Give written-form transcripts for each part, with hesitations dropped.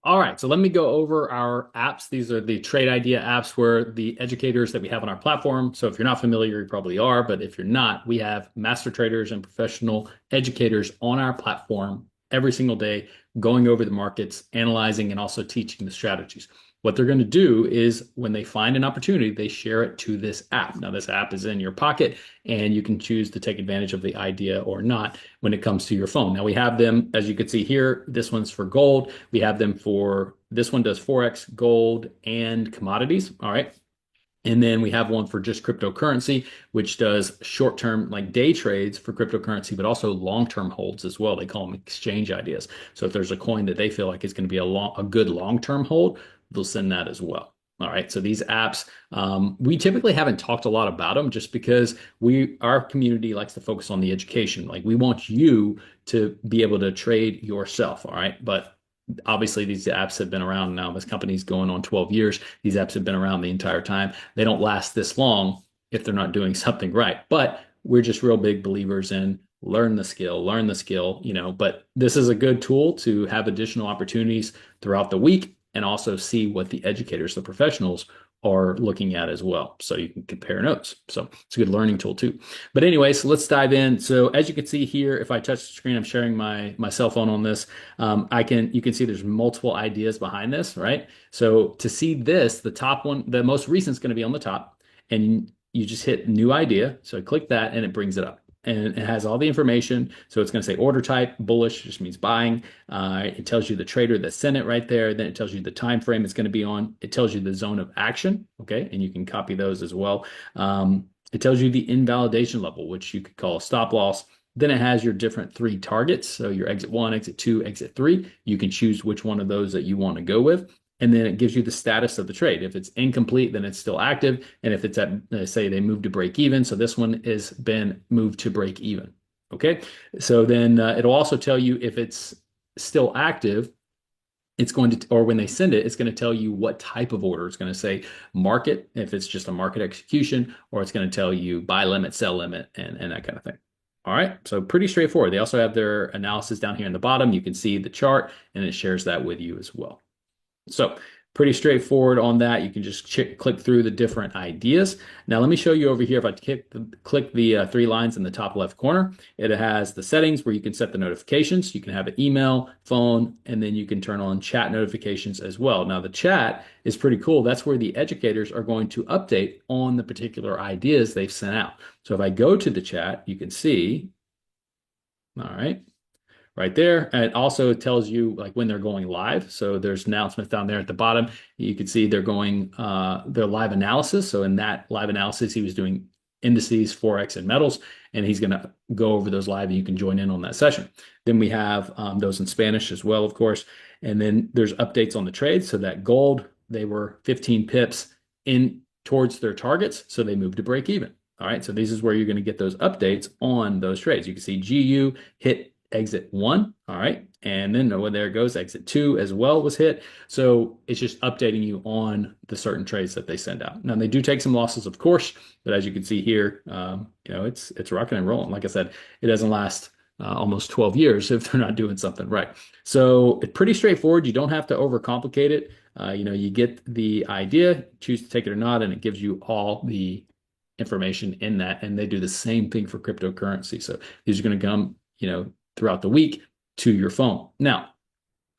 All right, so let me go over our apps. These are the trade idea apps where the educators that we have on our platform. So if you're not familiar, you probably are, but if you're not, we have master traders and professional educators on our platform every single day, going over the markets, analyzing, and also teaching the strategies. What they're going to do is when they find an opportunity, they share it to this app. Now, this app is in your pocket, and you can choose to take advantage of the idea or not when it comes to your phone. Now, we have them, as you can see here, this one's for gold. We have them for, this one does Forex, gold, and commodities. All right. And then we have one for just cryptocurrency, which does short-term, like day trades for cryptocurrency, but also long-term holds as well. They call them exchange ideas. So if there's a coin that they feel like is going to be a good long-term hold, they'll send that as well. All right. So these apps, we typically haven't talked a lot about them just because our community likes to focus on the education. Like we want you to be able to trade yourself. All right. But obviously these apps have been around now. This company's going on 12 years. These apps have been around the entire time. They don't last this long if they're not doing something right. But we're just real big believers in learn the skill, but this is a good tool to have additional opportunities throughout the week and also see what the educators, the professionals are looking at as well. So you can compare notes. So it's a good learning tool too. But anyway, so let's dive in. So as you can see here, if I touch the screen, I'm sharing my cell phone on this. You can see there's multiple ideas behind this, right? So to see this, the top one, the most recent is going to be on the top, and you just hit new idea. So I click that and it brings it up. And it has all the information. So it's going to say order type, bullish, just means buying. It tells you the trader that sent it right there. Then it tells you the time frame it's going to be on. It tells you the zone of action. Okay. And you can copy those as well. It tells you the invalidation level, which you could call a stop loss. Then it has your different three targets. So your exit one, exit two, exit three. You can choose which one of those that you want to go with. And then it gives you the status of the trade. If it's incomplete, then it's still active. And if it's at, say, they moved to break even. So this one has been moved to break even. Okay. So then it'll also tell you if it's still active, it's going to, or when they send it, it's going to tell you what type of order. It's going to say market, if it's just a market execution, or it's going to tell you buy limit, sell limit, and that kind of thing. All right, so pretty straightforward. They also have their analysis down here in the bottom. You can see the chart, and it shares that with you as well. So pretty straightforward on that. You can just click through the different ideas. Now let me show you over here. If I click the three lines in the top left corner, it has the settings where you can set the notifications. You can have an email, phone, and then you can turn on chat notifications as well. Now the chat is pretty cool. That's where the educators are going to update on the particular ideas they've sent out. So if I go to the chat, you can see, all right, right there. And it also tells you like when they're going live. So there's announcements down there at the bottom. You can see they're going their live analysis. So in that live analysis, he was doing indices, Forex, and metals, and he's going to go over those live and you can join in on that session. Then we have those in Spanish as well, of course. And then there's updates on the trades. So that gold, they were 15 pips in towards their targets. So they moved to break even. All right. So this is where you're going to get those updates on those trades. You can see GU hit exit one. All right. And then there it goes. Exit two as well was hit. So it's just updating you on the certain trades that they send out. Now they do take some losses, of course, but as you can see here, it's rocking and rolling. Like I said, it doesn't last almost 12 years if they're not doing something right. So it's pretty straightforward. You don't have to overcomplicate it. You get the idea, choose to take it or not, and it gives you all the information in that. And they do the same thing for cryptocurrency. So these are going to come, throughout the week to your phone. Now,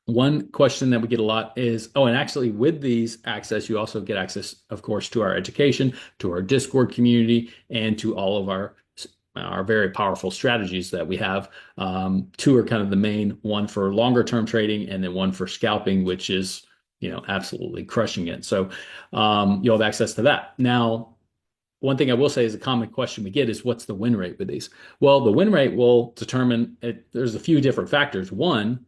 one question that we get a lot is, and actually with these access, you also get access, of course, to our education, to our Discord community, and to all of our very powerful strategies that we have. Two are kind of the main, one for longer term trading and then one for scalping, which is, absolutely crushing it. So you'll have access to that. Now, one thing I will say is a common question we get is what's the win rate with these? Well, the win rate will determine it. There's a few different factors. One,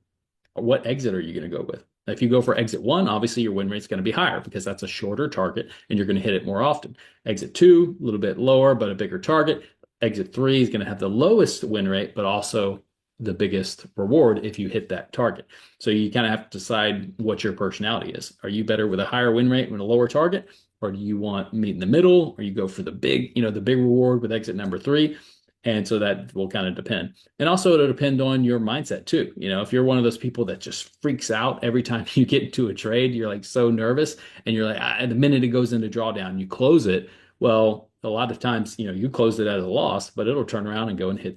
what exit are you going to go with? If you go for exit one, obviously your win rate is going to be higher because that's a shorter target and you're going to hit it more often. Exit two, a little bit lower, but a bigger target. Exit three is going to have the lowest win rate, but also the biggest reward if you hit that target. So you kind of have to decide what your personality is. Are you better with a higher win rate with a lower target? Or do you want meet in the middle, or you go for the big reward with exit number three? And so that will kind of depend. And also it'll depend on your mindset too. You know, if you're one of those people that just freaks out every time you get into a trade, you're like so nervous and you're like, the minute it goes into drawdown, you close it. Well, a lot of times, you know, you closed it at a loss, but it'll turn around and go and hit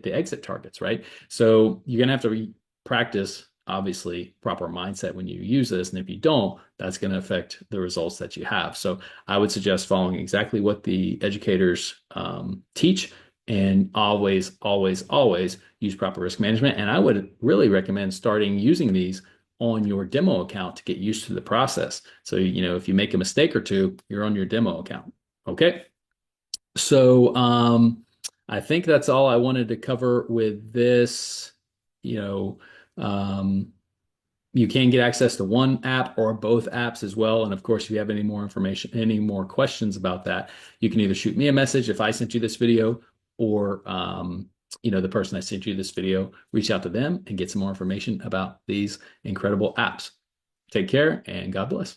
the exit targets, right? So you're gonna have to practice obviously proper mindset when you use this. And if you don't, that's going to affect the results that you have. So I would suggest following exactly what the educators teach, and always, always, always use proper risk management. And I would really recommend starting using these on your demo account to get used to the process. So, you know, if you make a mistake or two, you're on your demo account. Okay. So I think that's all I wanted to cover with this. You know, um, you can get access to one app or both apps as well. And of course, if you have any more information, any more questions about that, you can either shoot me a message if I sent you this video, or you know, the person I sent you this video, reach out to them and get some more information about these incredible apps. Take care and God bless.